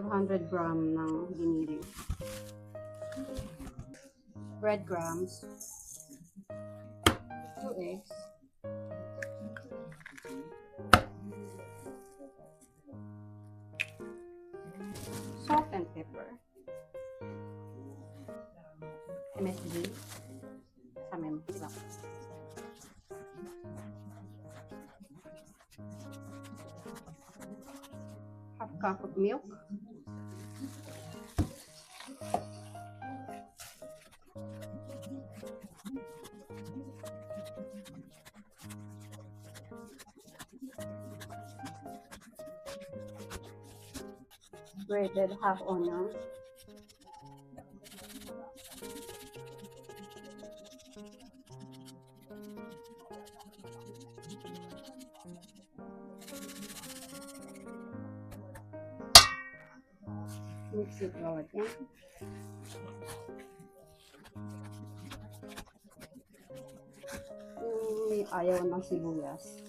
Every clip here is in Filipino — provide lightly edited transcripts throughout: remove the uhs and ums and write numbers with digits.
500 gram ng giniling. Breadcrumbs. 2 eggs. Salt and pepper. MSG. Sa memo, diba? Half cup of milk. Grated half onion. Mix it well again. May ayaw ng sibuyas.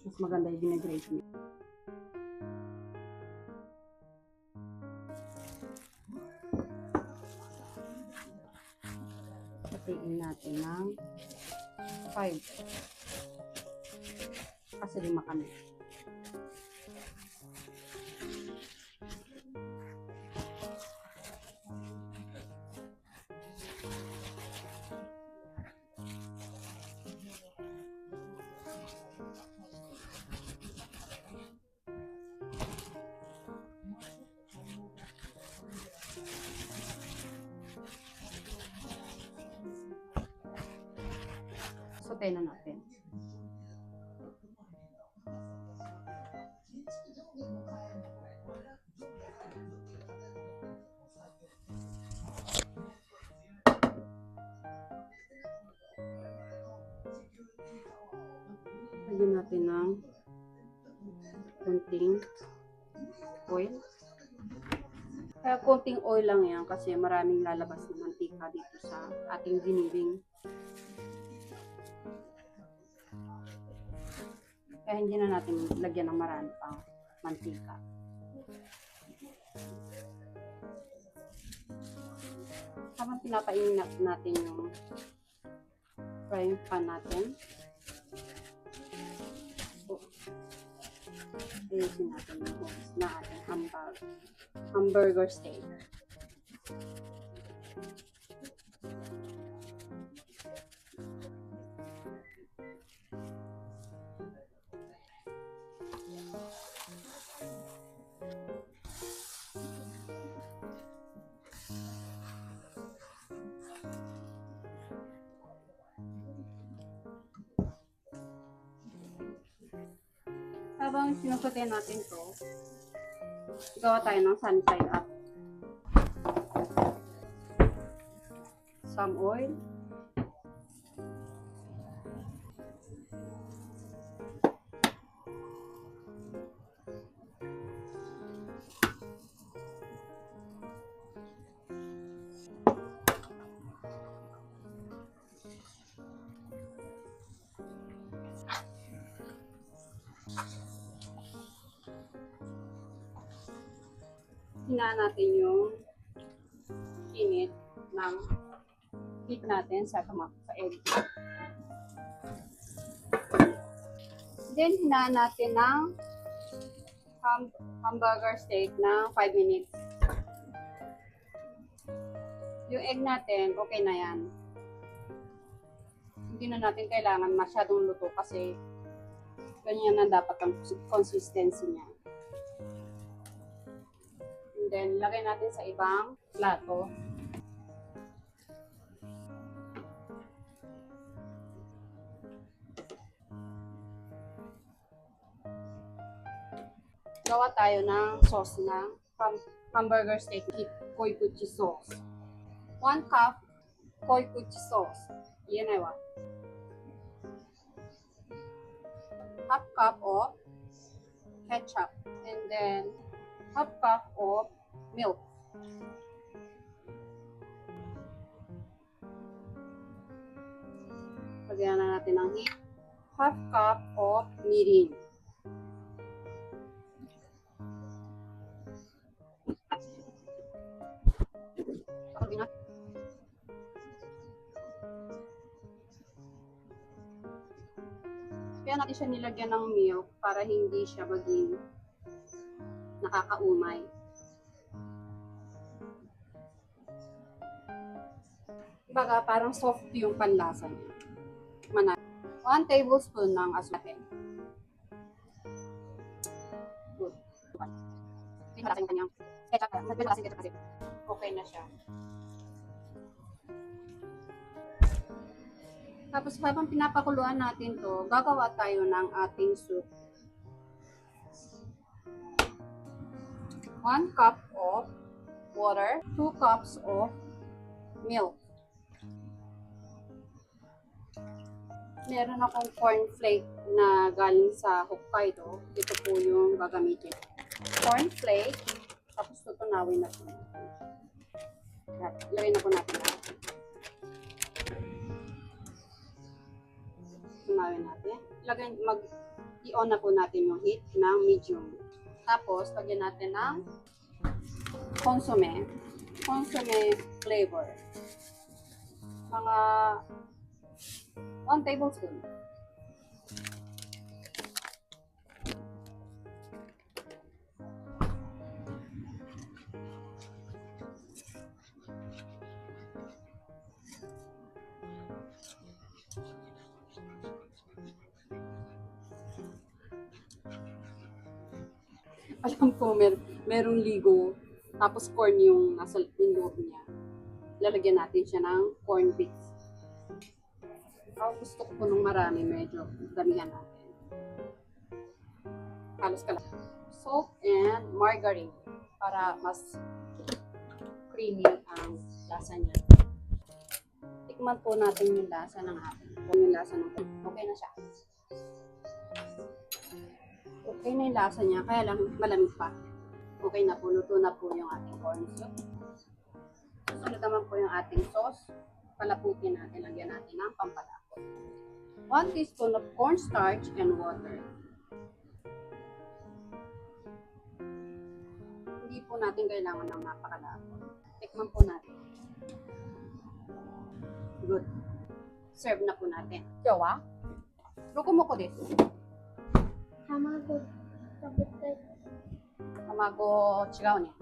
Mas maganda yung vinaigrette niya. Patiin natin ng 5. Kasi lima kami. Saute na natin. Lagyan natin ng konting oil. Kaya konting oil lang yan kasi maraming lalabas na mantika dito sa ating giniling. Kaya hindi na natin lagyan ng marami pang mantika. Habang pinapainit natin yung frying pan natin, ayusin natin yung host na ating hamburger steak. Habang sinusutin natin to, gawa tayo ng sunny side up. Some oil. Hinaan natin yung init ng heat natin sa egg. Then, hinaan natin ng hamburger steak na 5 minutes. Yung egg natin, okay na yan. Hindi na natin kailangan masyadong luto kasi ganyan na dapat ang consistency niya. And then, lagay natin sa ibang plato. Gawa tayo ng sauce na hamburger steak koikuchi sauce. 1 cup koikuchi sauce. Yan ay what? Half cup of ketchup. And then, half cup of milk. Lagyan na natin ng half cup of mirin. Kaya natin siya nilagyan ng milk para hindi siya maging nakakaumay. Baga, parang soft yung panlasa niya. 1 tablespoon ng asukal. Good. Malasa yung kanyang ketchup. Malasa yung ketchup kasi okay na siya. Tapos habang pinapakuluan natin to, gagawa tayo ng ating soup. 1 cup of water, 2 cups of milk. Meron akong cornflake na galing sa Hokkaido. Ito po yung gagamitin. Cornflake, tapos tutunawin na po natin. Lagay na po natin lahat. Tunawin natin. I-on na po natin yung heat ng medium. Tapos, lagyan natin ng consomme flavor. Mga 1 tablespoon. Alam ko, merong ligo, tapos corn yung nasa loob niya. Lalagyan natin siya ng corn bits. Gusto ko po nung marami, medyo damihan natin. Halos ka lang. Salt and margarine para mas creamy ang lasa niya. Tikman po natin yung lasa ng ating. Yung lasa ng okay na siya. Okay na yung lasa niya, kaya lang malamig pa. Okay na po, luto na po yung ating corn soup. Susunod naman po yung ating sauce. Palapukin natin, lagyan natin ng pampalapot. 1 teaspoon of cornstarch and water. Hindi po natin kailangan ng napakalapot. Tikman po natin. Good. Serve na po natin. Jowa? Loko mo ko dito. Tamago. Tamago, chigaw niya.